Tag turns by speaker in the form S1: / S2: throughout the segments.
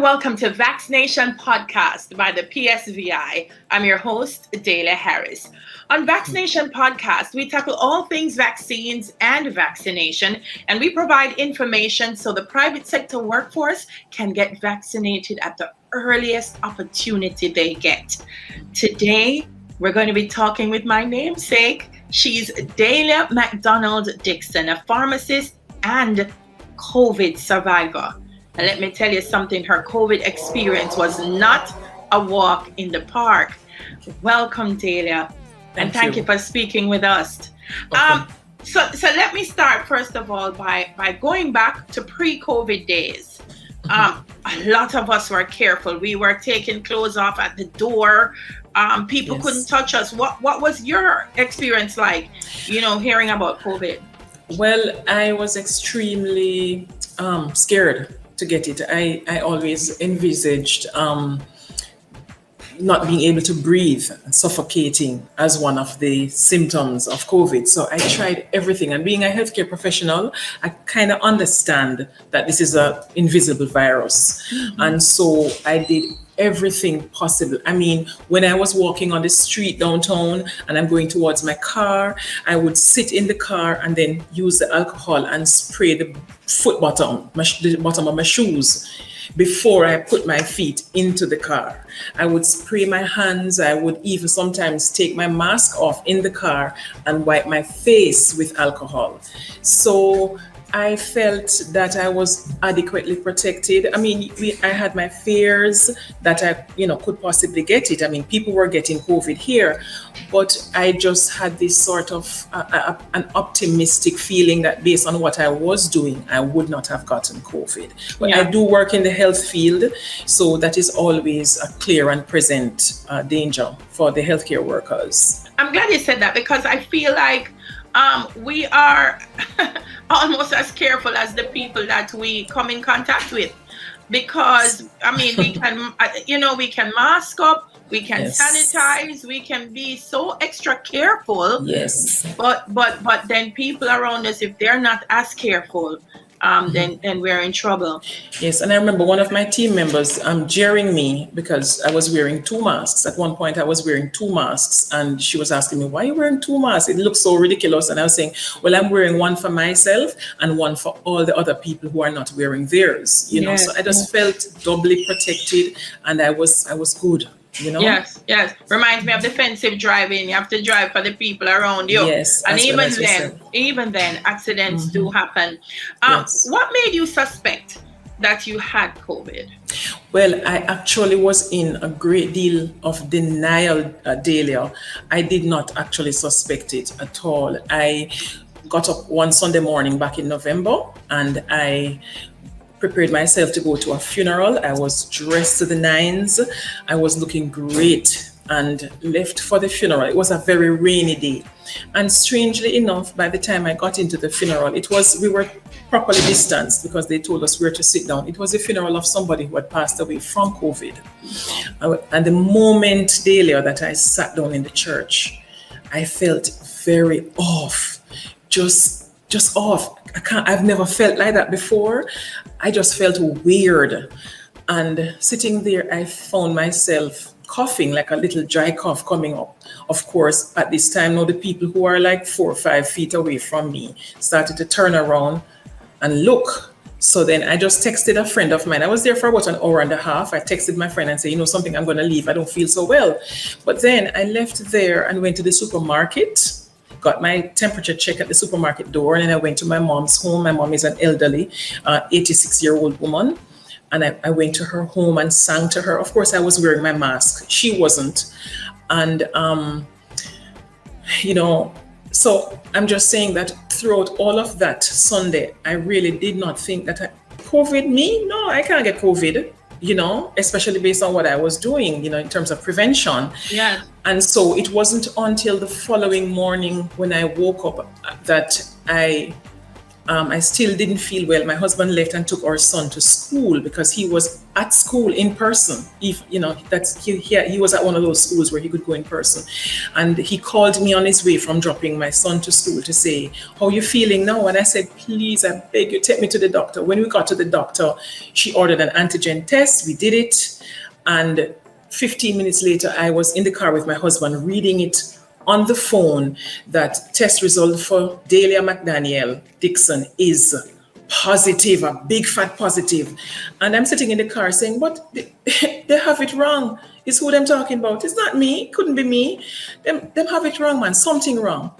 S1: welcome to VAX-NATION podcast by the PSVI. I'm your host, Dayla Harris. On VAX-NATION podcast, we tackle all things vaccines and vaccination, and we provide information so the private sector workforce can get vaccinated at the earliest opportunity they get. Today, we're going to be talking with my namesake. She's Dahlia McDonald Dixon, a pharmacist and COVID survivor. And let me tell you something, her COVID experience was not a walk in the park. Welcome, Dahlia. And thank you for speaking with us. Okay. So let me start, first of all, by going back to pre-COVID days. A lot of us were careful. We were taking clothes off at the door. People couldn't touch us. What was your experience like, hearing about COVID?
S2: Well, I was extremely scared to get it. I always envisaged not being able to breathe and suffocating as one of the symptoms of COVID. So I tried everything. And being a healthcare professional, I kind of understand that this is an invisible virus. Mm-hmm. And so I did everything possible. I mean, when I was walking on the street downtown and I'm going towards my car, I would sit in the car and then use the alcohol and spray the the bottom of my shoes before I put my feet into the car. I would spray my hands. I would even sometimes take my mask off in the car and wipe my face with alcohol. So I felt that I was adequately protected. I mean, I had my fears that I, could possibly get it. I mean, people were getting COVID here, but I just had this sort of an optimistic feeling that based on what I was doing, I would not have gotten COVID. But I do work in the health field, so that is always a clear and present danger for the healthcare workers.
S1: I'm glad you said that, because I feel like we are almost as careful as the people that we come in contact with, because we can we can mask up, we can sanitize, we can be so extra careful.
S2: Yes.
S1: But then people around us, if they're not as careful, then we're in trouble.
S2: Yes, and I remember one of my team members jeering me because I was wearing two masks. At one point, I was wearing two masks, and she was asking me, "Why are you wearing two masks? It looks so ridiculous." And I was saying, "Well, I'm wearing one for myself and one for all the other people who are not wearing theirs." So I just felt doubly protected, and I was good.
S1: Yes. Reminds me of defensive driving. You have to drive for the people around you.
S2: Yes.
S1: And even then, accidents do happen. What made you suspect that you had COVID?
S2: Well, I actually was in a great deal of denial, Dahlia. I did not actually suspect it at all. I got up one Sunday morning back in November, and I prepared myself to go to a funeral. I was dressed to the nines. I was looking great and left for the funeral. It was a very rainy day. And strangely enough, by the time I got into the funeral, we were properly distanced because they told us where to sit down. It was a funeral of somebody who had passed away from COVID. And the moment, Dahlia, that I sat down in the church, I felt very off, just off. I've never felt like that before. I just felt weird. And sitting there, I found myself coughing, like a little dry cough coming up. Of course, at this time, now the people who are like 4 or 5 feet away from me started to turn around and look. So then I just texted a friend of mine. I was there for about an hour and a half. I texted my friend and said, something, I'm going to leave. I don't feel so well. But then I left there and went to the supermarket, got my temperature check at the supermarket door, and then I went to my mom's home. My mom is an elderly, 86-year-old woman. And I went to her home and sang to her. Of course, I was wearing my mask. She wasn't. And, so I'm just saying that throughout all of that Sunday, I really did not think that COVID me? No, I can't get COVID. Especially based on what I was doing, in terms of prevention.
S1: Yeah.
S2: And so it wasn't until the following morning when I woke up that I still didn't feel well. My husband left and took our son to school because he was at school in person. If he was at one of those schools where he could go in person, and he called me on his way from dropping my son to school to say, how you feeling now? And I said, please, I beg you, take me to the doctor. When we got to the doctor, she ordered an antigen test. We did it, and 15 minutes later, I was in the car with my husband reading it on the phone that test result for Delia McDaniel Dixon is positive, a big fat positive. And I'm sitting in the car saying, but they have it wrong. It's who them talking about. It's not me. It couldn't be me. Them have it wrong, man. Something wrong.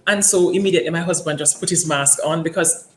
S2: And so immediately my husband just put his mask on, because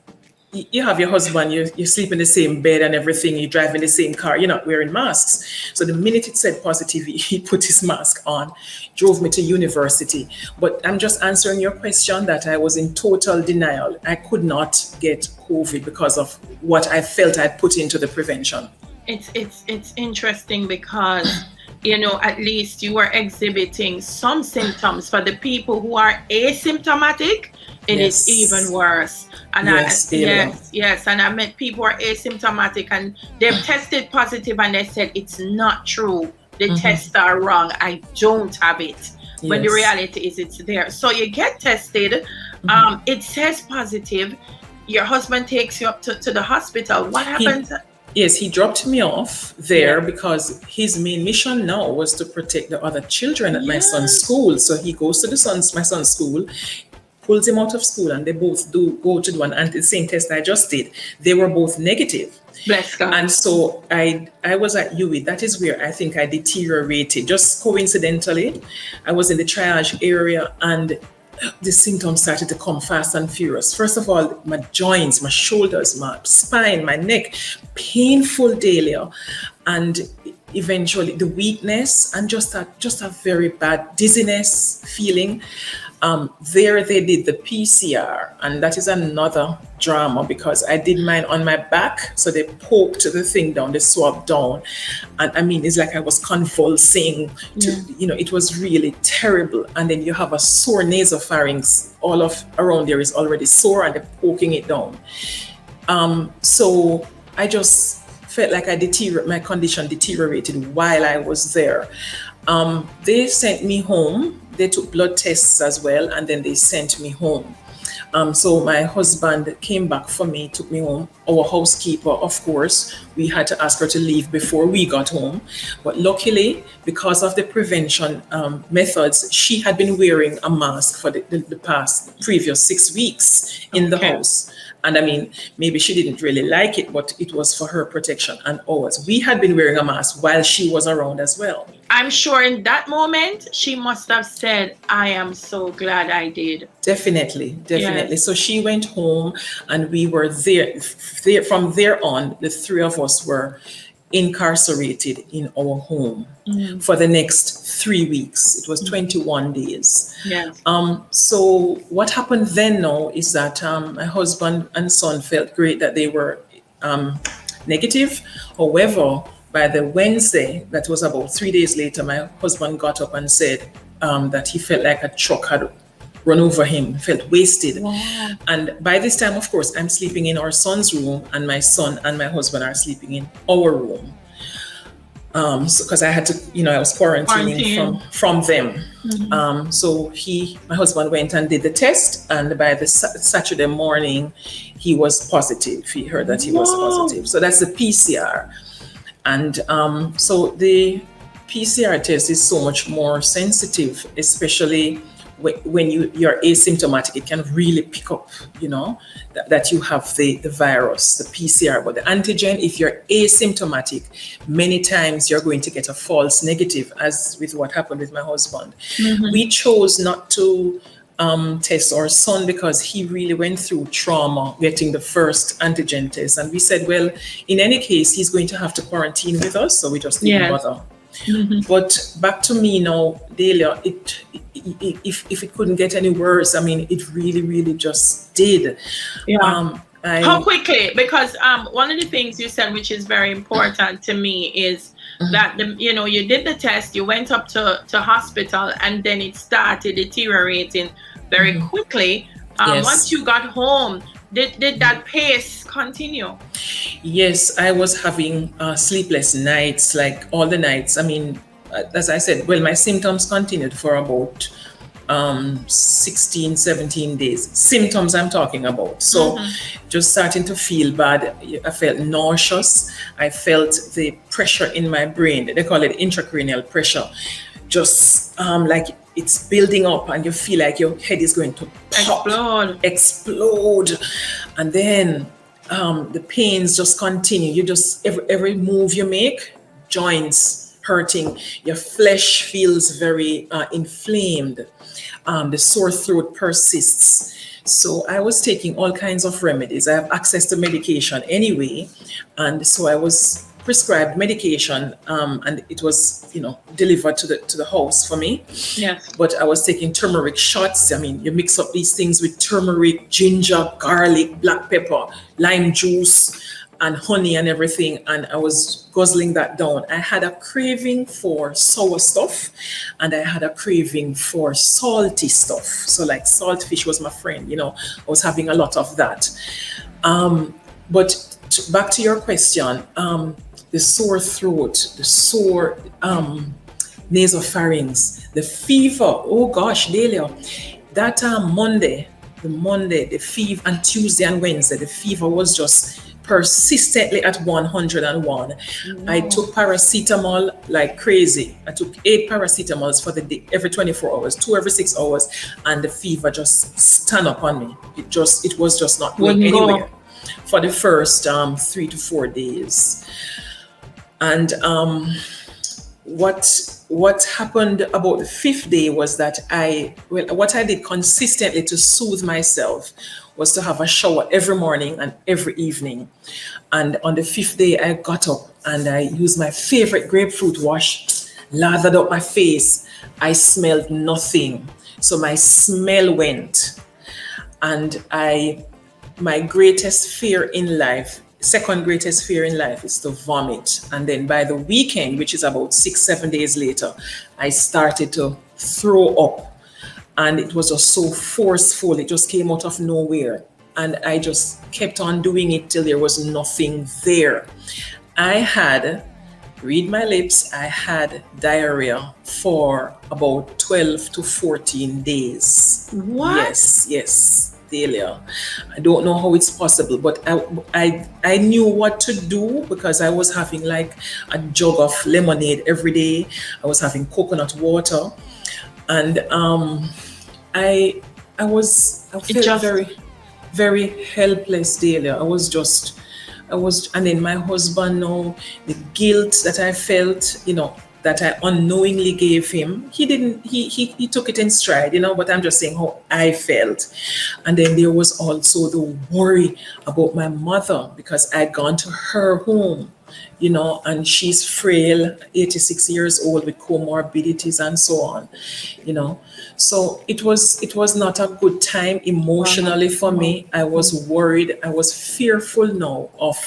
S2: you have your husband, you sleep in the same bed and everything, you drive in the same car, you're not wearing masks. So the minute it said positive, he put his mask on, drove me to university. But I'm just answering your question that I was in total denial. I could not get COVID because of what I felt I'd put into the prevention.
S1: It's interesting because, at least you were exhibiting some symptoms. For the people who are asymptomatic, it is even worse. And yes. And I met people who are asymptomatic and they've tested positive and they said it's not true. The tests are wrong. I don't have it. But the reality is it's there. So you get tested. It says positive. Your husband takes you up to the hospital. What happens?
S2: Yes, he dropped me off there because his main mission now was to protect the other children at my son's school. So he goes to my son's school, pulls him out of school, and they both go to do the same test I just did. They were both negative.
S1: Bless God.
S2: And so I was at UE. That is where I think I deteriorated. Just coincidentally, I was in the triage area and the symptoms started to come fast and furious. First of all, my joints, my shoulders, my spine, my neck, painful daily, and eventually the weakness and just a very bad dizziness feeling. There they did the PCR, and that is another drama because I did mine on my back. So they poked the thing down, they swabbed down. And I mean, it's like I was convulsing. It was really terrible. And then you have a sore nasopharynx. All of around there is already sore and they're poking it down. So I just felt like my condition deteriorated while I was there. They sent me home. They took blood tests as well, and then they sent me home. So my husband came back for me, took me home. Our housekeeper, of course, we had to ask her to leave before we got home. But luckily, because of the prevention methods, she had been wearing a mask for the previous 6 weeks in the house. And I mean, maybe she didn't really like it, but it was for her protection and ours. We had been wearing a mask while she was around as well.
S1: I'm sure in that moment, she must have said, I am so glad I did.
S2: Definitely. Yes. So she went home and we were there. From there on, the three of us were incarcerated in our home for the next 3 weeks. It was 21 days.
S1: Yes.
S2: So what happened then now is that my husband and son felt great that they were negative. However, by the Wednesday, that was about 3 days later, my husband got up and said that he felt like a truck had run over him, felt wasted.
S1: Wow.
S2: And by this time, of course, I'm sleeping in our son's room and my son and my husband are sleeping in our room. Because I had to, I was quarantining from them. So my husband went and did the test, and by the Saturday morning, he was positive. He heard that he was positive. So that's the PCR. And so the PCR test is so much more sensitive, especially when you're asymptomatic. It can really pick up, that you have the virus, the PCR. But the antigen, if you're asymptomatic, many times you're going to get a false negative, as with what happened with my husband. We chose not to test our son because he really went through trauma getting the first antigen test. And we said, well, in any case, he's going to have to quarantine with us. So we just didn't bother. But back to me now, Delia, if it couldn't get any worse, I mean, it really, really just did. How quickly?
S1: Because one of the things you said, which is very important to me, is that you did the test, you went up to hospital, and then it started deteriorating very quickly. Once you got home, did that pace continue?
S2: Yes, I was having sleepless nights, like all the nights. I mean, as I said, well, my symptoms continued for about 16, 17 days. Symptoms I'm talking about. So just starting to feel bad. I felt nauseous. I felt the pressure in my brain. They call it intracranial pressure. Just like it's building up and you feel like your head is going to pop, explode. And then the pains just continue. You just, every move you make, joints hurting, your flesh feels very inflamed, the sore throat persists. So I was taking all kinds of remedies. I have access to medication anyway, and so I was prescribed medication, and it was, delivered to the house for me.
S1: Yes.
S2: But I was taking turmeric shots. I mean, you mix up these things with turmeric, ginger, garlic, black pepper, lime juice, and honey and everything, and I was guzzling that down. I had a craving for sour stuff, and I had a craving for salty stuff. So like saltfish was my friend, I was having a lot of that. But back to your question, the sore throat, the sore nasopharynx, the fever. Oh gosh, Delia, that Monday, the fever, and Tuesday and Wednesday, the fever was just persistently at 101. Wow. I took paracetamol like crazy. I took 8 paracetamols for the day, every 24 hours, 2 every 6 hours, and the fever just stand up on me. It was just not going anywhere for the first 3 to 4 days. And what happened about the 5th day was that what I did consistently to soothe myself was to have a shower every morning and every evening. And on the 5th day, I got up and I used my favorite grapefruit wash, lathered up my face. I smelled nothing. So my smell went. And my greatest fear in life, second greatest fear in life, is to vomit. And then by the weekend, which is about 6-7 days later, I started to throw up. And it was just so forceful. It just came out of nowhere. And I just kept on doing it till there was nothing there. I had, read my lips, I had diarrhea for about 12 to 14 days.
S1: What?
S2: Yes, Delia. I don't know how it's possible, but I knew what to do because I was having like a jug of lemonade every day. I was having coconut water. And I felt very, very helpless, Delia. And then my husband, now, the guilt that I felt, that I unknowingly gave him, he took it in stride, but I'm just saying how I felt. And then there was also the worry about my mother because I'd gone to her home, and she's frail, 86 years old with comorbidities and so on, So it was not a good time emotionally for me. I was worried. I was fearful now of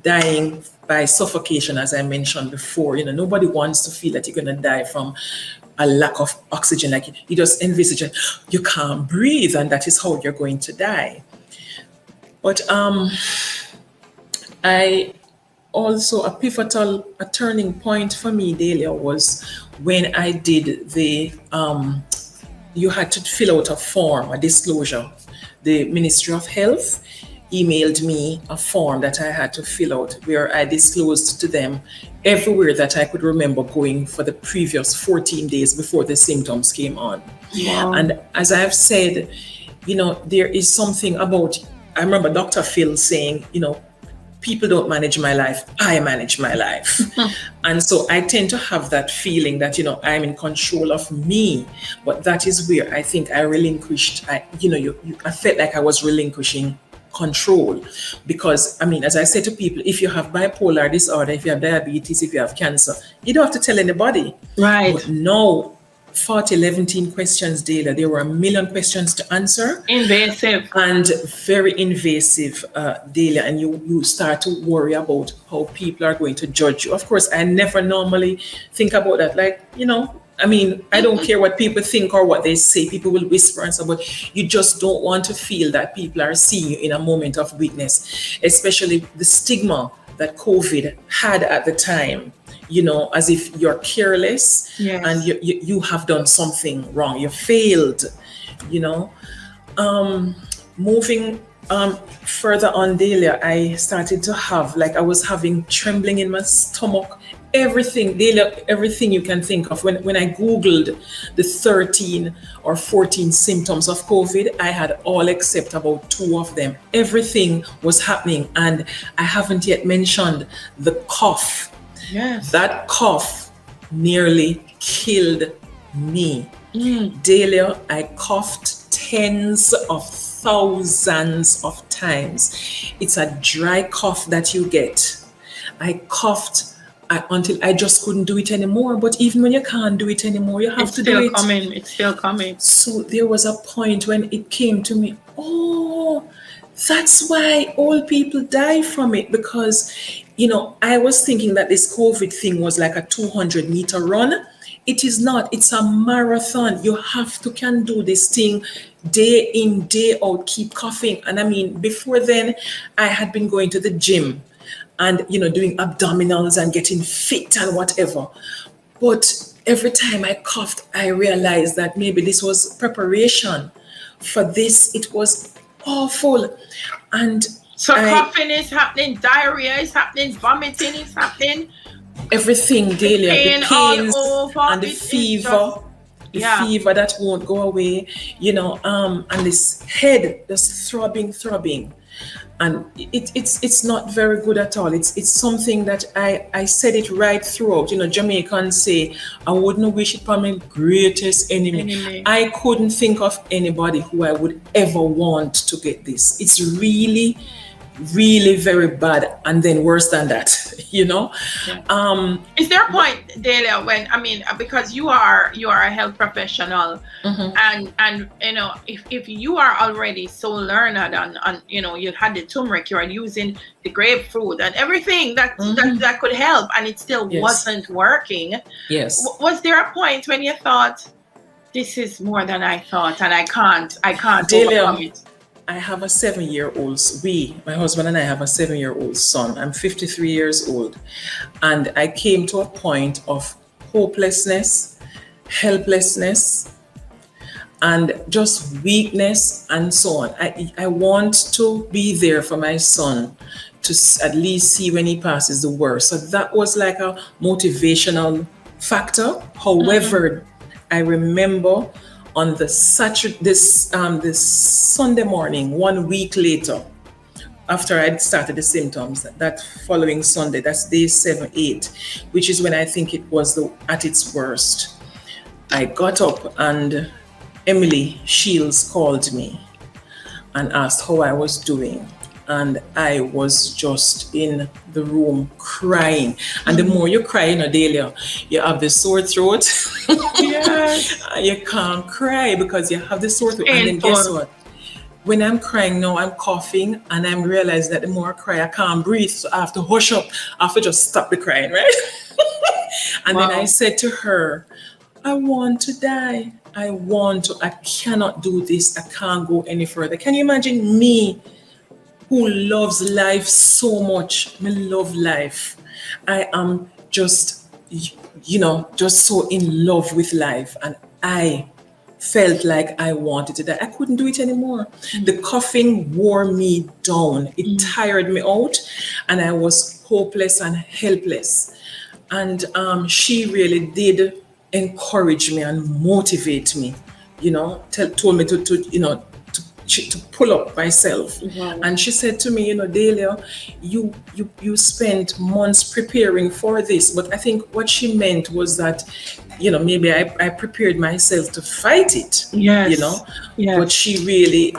S2: dying by suffocation, as I mentioned before. Nobody wants to feel that you're going to die from a lack of oxygen. Like you just envisage it, you can't breathe, and that is how you're going to die. But I also, a turning point for me, Delia, was when I did you had to fill out a form, a disclosure. The Ministry of Health emailed me a form that I had to fill out where I disclosed to them everywhere that I could remember going for the previous 14 days before the symptoms came on.
S1: Wow.
S2: And as I've said, there is something about, I remember Dr. Phil saying, people don't manage my life, I manage my life. And so I tend to have that feeling that, I'm in control of me. But that is where I think I relinquished, I felt like I was relinquishing control. Because, as I say to people, if you have bipolar disorder, if you have diabetes, if you have cancer, you don't have to tell anybody.
S1: Right.
S2: But no, 11 questions daily. There were 1 million questions to answer.
S1: Invasive.
S2: And very invasive daily. And you start to worry about how people are going to judge you. Of course, I never normally think about that. Like, I mean, I don't care what people think or what they say. People will whisper and stuff, but you just don't want to feel that people are seeing you in a moment of weakness, especially the stigma that COVID had at the time, as if you're careless.
S1: Yes.
S2: And you have done something wrong. You failed, Moving further on, Delia, I started to have, I was having trembling in my stomach, everything, Delia, everything you can think of. When I Googled the 13 or 14 symptoms of COVID, I had all except about 2 of them. Everything was happening. And I haven't yet mentioned the cough.
S1: Yes.
S2: That cough nearly killed me. Delia, I coughed tens of thousands of times. It's a dry cough that you get. I coughed until I just couldn't do it anymore. But even when you can't do it anymore, you have to do it.
S1: It's still coming.
S2: So there was a point when it came to me, oh, that's why old people die from it. Because, I was thinking that this COVID thing was like a 200-meter run. It is not. It's a marathon. You can do this thing day in, day out, keep coughing. And I mean, before then, I had been going to the gym and, doing abdominals and getting fit and whatever. But every time I coughed, I realized that maybe this was preparation for this. It was awful. And
S1: so coughing is happening, diarrhea is happening, vomiting is happening.
S2: Everything, Delia, the pains and the fever.
S1: Just,
S2: fever that won't go away, and this head just throbbing. And it's not very good at all. It's something that I said it right throughout. Jamaicans say, I wouldn't wish it upon my greatest enemy. I couldn't think of anybody who I would ever want to get this. It's really, really very bad, and then worse than that,
S1: Yeah. Is there a point, Delia, when because you are a health professional, and if you are already so learned on you had the turmeric, you are using the grapefruit and everything that could help, and it still wasn't working.
S2: Yes.
S1: Was there a point when you thought, this is more than I thought, and I can't
S2: Delia,
S1: overcome it?
S2: I have a 7-year-old. My husband and I have a 7-year-old son. I'm 53 years old. And I came to a point of hopelessness, helplessness, and just weakness and so on. I want to be there for my son to at least see when he passes the worst. So that was like a motivational factor. However, I remember on this Sunday morning, 1 week later, after I'd started the symptoms, that following Sunday, that's day 7, 8, which is when I think it was at its worst. I got up and Emily Shields called me and asked how I was doing. And I was just in the room crying. And the more you cry, Delia, you have the sore throat.
S1: Yes.
S2: You can't cry because you have the sore throat. And then guess what? When I'm crying now, I'm coughing, and I'm realizing that the more I cry, I can't breathe. So I have to hush up. I have to just stop the crying, right? And then I said to her, I want to die. I cannot do this. I can't go any further. Can you imagine me, who loves life so much? I love life. I am just, just so in love with life. And I felt like I wanted to die. I couldn't do it anymore. The coughing wore me down. It tired me out, and I was hopeless and helpless. And she really did encourage me and motivate me, told me to pull up myself. And she said to me, Delia, you spent months preparing for this. But I think what she meant was that, maybe I prepared myself to fight it.
S1: Yes. Yes.
S2: But she really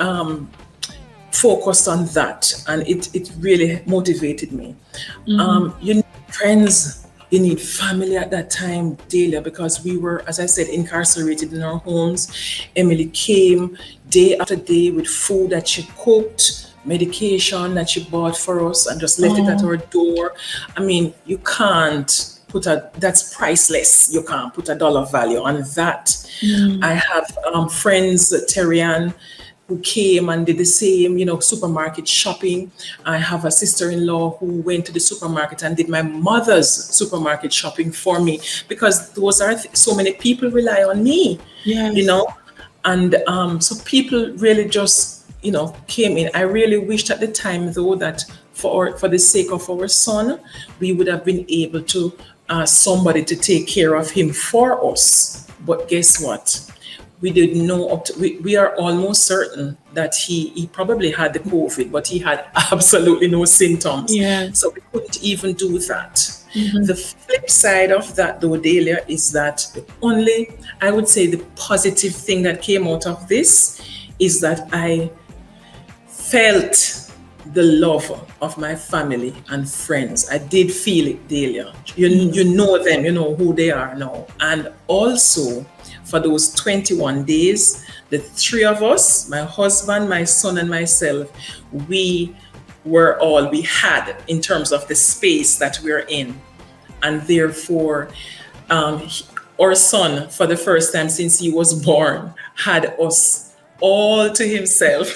S2: focused on that, and it really motivated me. You need friends. You need family at that time, Delia, because we were, as I said, incarcerated in our homes. Emily came day after day with food that she cooked, medication that she bought for us, and just left it at our door. I mean, you can't that's priceless. You can't put a dollar value on that. I have friends, Terry-Ann, who came and did the same, supermarket shopping. I have a sister-in-law who went to the supermarket and did my mother's supermarket shopping for me, because those are so many people rely on me, and so people really just, came in. I really wished at the time, though, that for the sake of our son, we would have been able to somebody to take care of him for us. But guess what? We didn't know we are almost certain that he probably had the COVID, but he had absolutely no symptoms.
S1: Yeah.
S2: So we couldn't even do that. The flip side of that, though, Delia, is that I would say the positive thing that came out of this is that I felt the love of my family and friends. I did feel it, Delia. You know them, you know who they are now. And also, for those 21 days, the three of us, my husband, my son, and myself, we were all we had in terms of the space that we're in. And therefore, our son, for the first time since he was born, had us all to himself.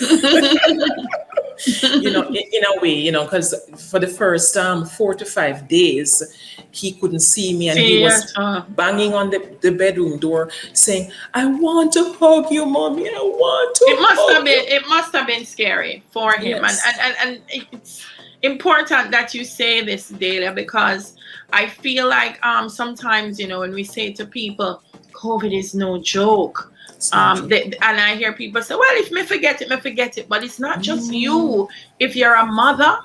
S2: In a way, because for the first 4 to 5 days, he couldn't see me, and he was banging on the bedroom door saying, "I want to hug you, mommy. I want to."
S1: It must have been scary for him, yes. and it's important that you say this, Delia, because I feel like sometimes when we say to people, COVID is no joke. And I hear people say, well, if me forget it, but it's not just you. If you're a mother,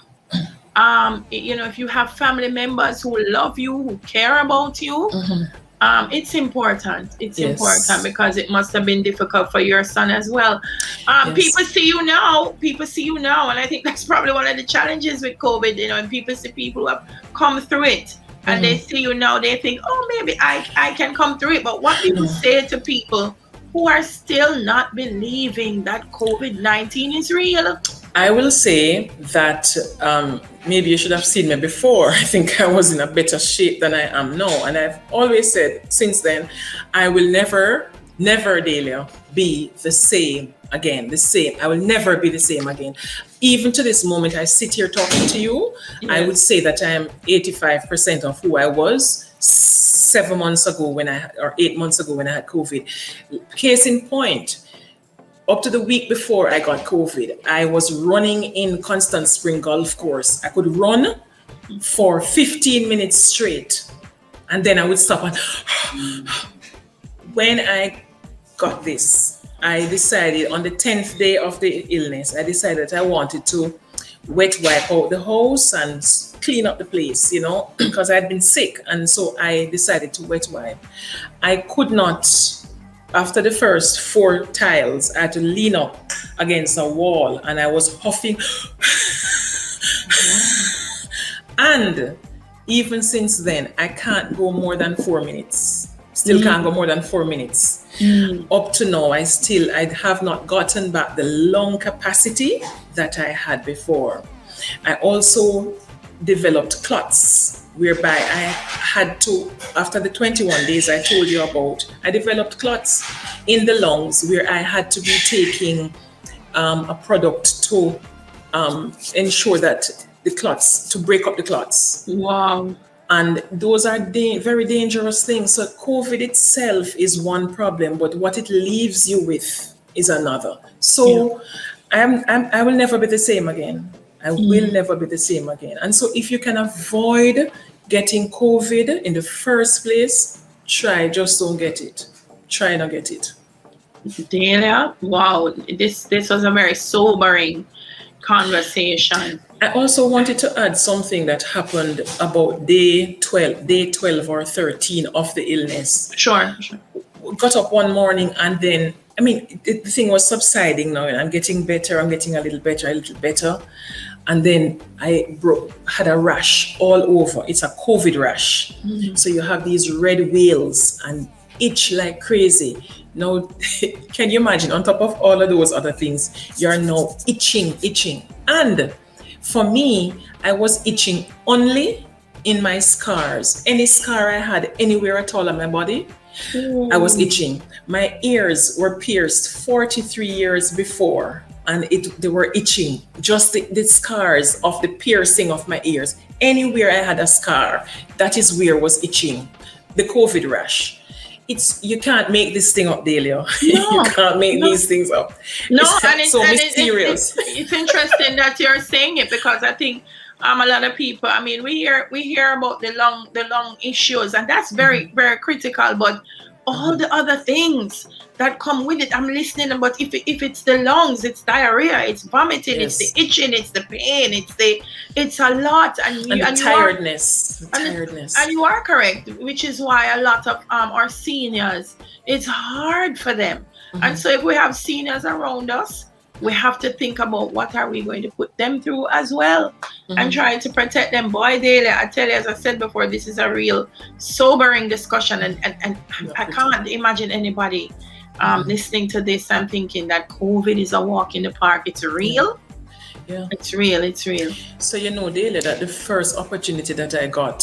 S1: if you have family members who love you, who care about you, it's important. It's important, because it must have been difficult for your son as well. People see you now, and I think that's probably one of the challenges with COVID, and people see people who have come through it, and they see you now, they think, oh, maybe I can come through it. But what people say to people who are still not believing that COVID-19 is real?
S2: I will say that maybe you should have seen me before. I think I was in a better shape than I am now. And I've always said since then, I will never, Delia, be the same again. I will never be the same again. Even to this moment, I sit here talking to you. Yes. I would say that I am 85% of who I was 7 months ago or 8 months ago when I had COVID. Case in point, up to the week before I got COVID, I was running in Constant Spring Golf Course. I could run for 15 minutes straight, and then I would stop. And when I got this, I decided on the 10th day of the illness, I decided I wanted to wet wipe out the house and clean up the place, because I'd been sick. And so I decided to wet wipe. I could not, after the first 4 tiles, I had to lean up against a wall, and I was huffing. And even since then, I can't go more than 4 minutes. Still can't go more than 4 minutes. Up to now, I have not gotten back the lung capacity that I had before. I also developed clots, whereby I had to, after the 21 days I told you about, I developed clots in the lungs where I had to be taking a product to ensure that to break up the clots.
S1: Wow.
S2: And those are very dangerous things. So COVID itself is one problem, but what it leaves you with is another. So I will never be the same again. I will never be the same again. And so if you can avoid getting COVID in the first place, just don't get it. Try not get it.
S1: Delia, wow, this was a very sobering conversation.
S2: I also wanted to add something that happened about day 12 or 13 of the illness.
S1: Sure.
S2: Got up one morning, and then, the thing was subsiding now, and I'm getting better. I'm getting a little better. And then I had a rash all over. It's a COVID rash. So you have these red wheals and itch like crazy. Now, can you imagine, on top of all of those other things, you're now itching. And for me, I was itching only in my scars. Any scar I had anywhere at all on my body, I was itching. My ears were pierced 43 years before, and they were itching. Just the scars of the piercing of my ears. Anywhere I had a scar, that is where was itching. The COVID rash. You can't make this thing up, Delia. No, you can't make these things up.
S1: No,
S2: it's so mysterious.
S1: It's interesting that you're saying it, because I think a lot of people, I mean, we hear about the lung issues, and that's very, very critical, but all the other things that come with it, I'm listening. But if it's the lungs, it's diarrhea, it's vomiting, it's the itching, it's the pain, it's a lot, and
S2: tiredness.
S1: And you are correct, which is why a lot of our seniors, it's hard for them. And so if we have seniors around us, we have to think about what are we going to put them through as well, and trying to protect them. Boy, Daily, I tell you, as I said before, this is a real sobering discussion, and I can't imagine anybody listening to this and thinking that COVID is a walk in the park. It's real.
S2: Yeah.
S1: It's real.
S2: So Daily, that the first opportunity that I got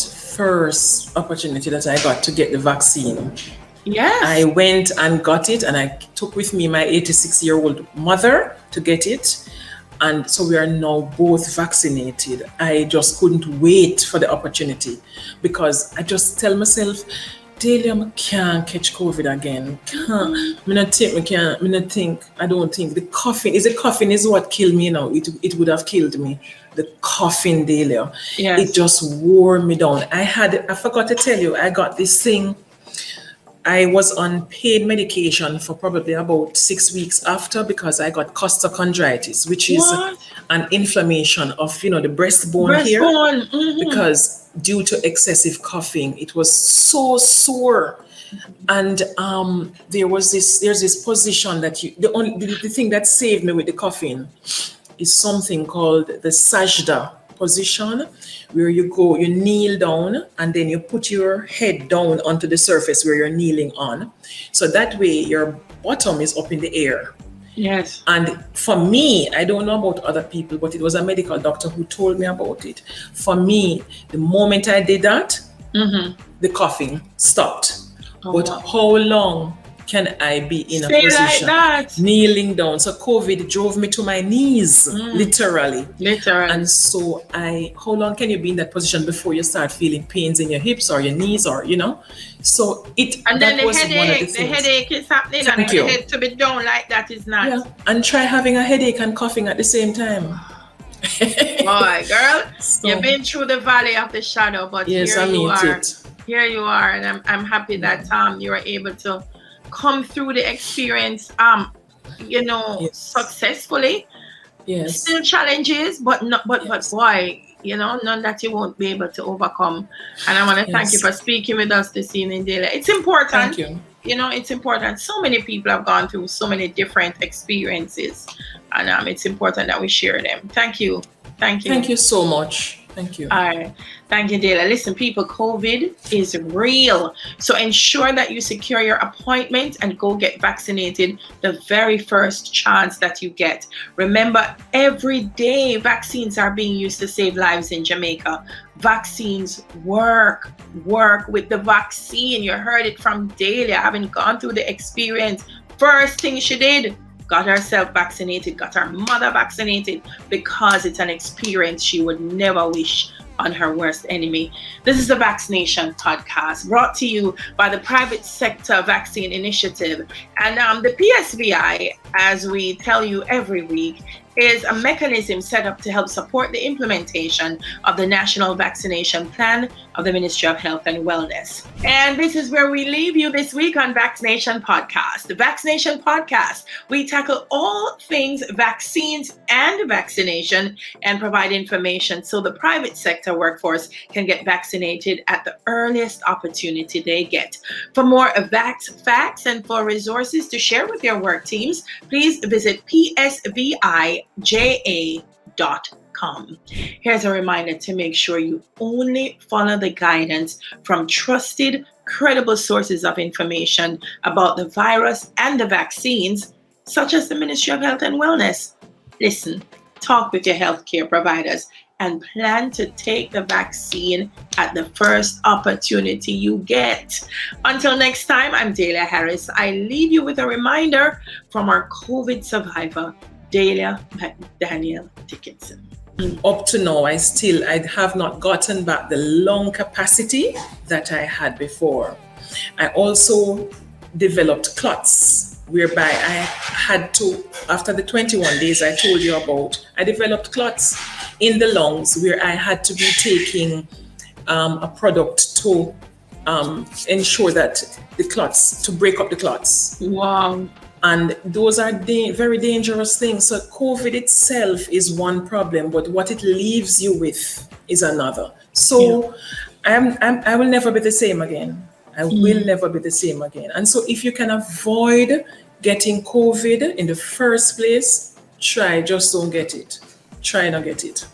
S2: to get the vaccine,
S1: yes,
S2: I went and got it, and I took with me my 86-year-old mother to get it. And so we are now both vaccinated. I just couldn't wait for the opportunity, because I just tell myself, Daily, I can't catch COVID again. I don't think the coughing is what killed me now. It would have killed me. The coughing, Daily.
S1: Yes.
S2: It just wore me down. I forgot to tell you, I got this thing. I was on pain medication for probably about 6 weeks after, because I got costochondritis, which is an inflammation of the breastbone here. Because due to excessive coughing, it was so sore. And there's this position that the thing that saved me with the coughing is something called the sajda position, where you kneel down, and then you put your head down onto the surface where you're kneeling on. So that way your bottom is up in the air.
S1: Yes.
S2: And for me, I don't know about other people, but it was a medical doctor who told me about it. For me, the moment I did that, the coughing stopped. But how long can I be in a position
S1: like
S2: kneeling down? So COVID drove me to my knees, literally. And so how long can you be in that position before you start feeling pains in your hips or your knees, or So
S1: and then the headache is happening.
S2: Thank
S1: and
S2: you.
S1: The head to be down like that is not.
S2: Yeah. And try having a headache and coughing at the same time.
S1: Boy, girl, you've been through the valley of the shadow, but
S2: yes,
S1: here you are, and I'm happy that you were able to come through the experience successfully.
S2: Yes.
S1: Still challenges, but boy, none that you won't be able to overcome. And I want to thank you for speaking with us this evening, Dela. It's important.
S2: Thank you.
S1: It's important. So many people have gone through so many different experiences, and it's important that we share them. Thank you. Thank you
S2: so much. Thank you.
S1: All right. Thank you, Dela. Listen, people, COVID is real. So ensure that you secure your appointment and go get vaccinated the very first chance that you get. Remember, every day vaccines are being used to save lives in Jamaica. Vaccines work with the vaccine. You heard it from Delia, having gone through the experience. First thing she did, got herself vaccinated, got her mother vaccinated, because it's an experience she would never wish on her worst enemy. This is the Vaccination podcast, brought to you by the Private Sector Vaccine Initiative. And the PSVI, as we tell you every week, is a mechanism set up to help support the implementation of the National Vaccination Plan of the Ministry of Health and Wellness. And this is where we leave you this week on Vaccination Podcast. The Vaccination Podcast, we tackle all things vaccines and vaccination and provide information so the private sector workforce can get vaccinated at the earliest opportunity they get. For more facts and for resources to share with your work teams, please visit PSVIJA.com. Here's a reminder to make sure you only follow the guidance from trusted, credible sources of information about the virus and the vaccines, such as the Ministry of Health and Wellness. Listen, talk with your healthcare providers and plan to take the vaccine at the first opportunity you get. Until next time, I'm Delia Harris. I leave you with a reminder from our COVID survivor, Delia McDaniel Dickinson.
S2: Up to now, I have not gotten back the lung capacity that I had before. I also developed clots, whereby I had to, after the 21 days I told you about, I developed clots in the lungs where I had to be taking a product to ensure that the clots, to break up the clots.
S1: Wow.
S2: And those are very dangerous things. So COVID itself is one problem, but what it leaves you with is another. So I will never be the same again. I will never be the same again. And so if you can avoid getting COVID in the first place, just don't get it. Try not get it.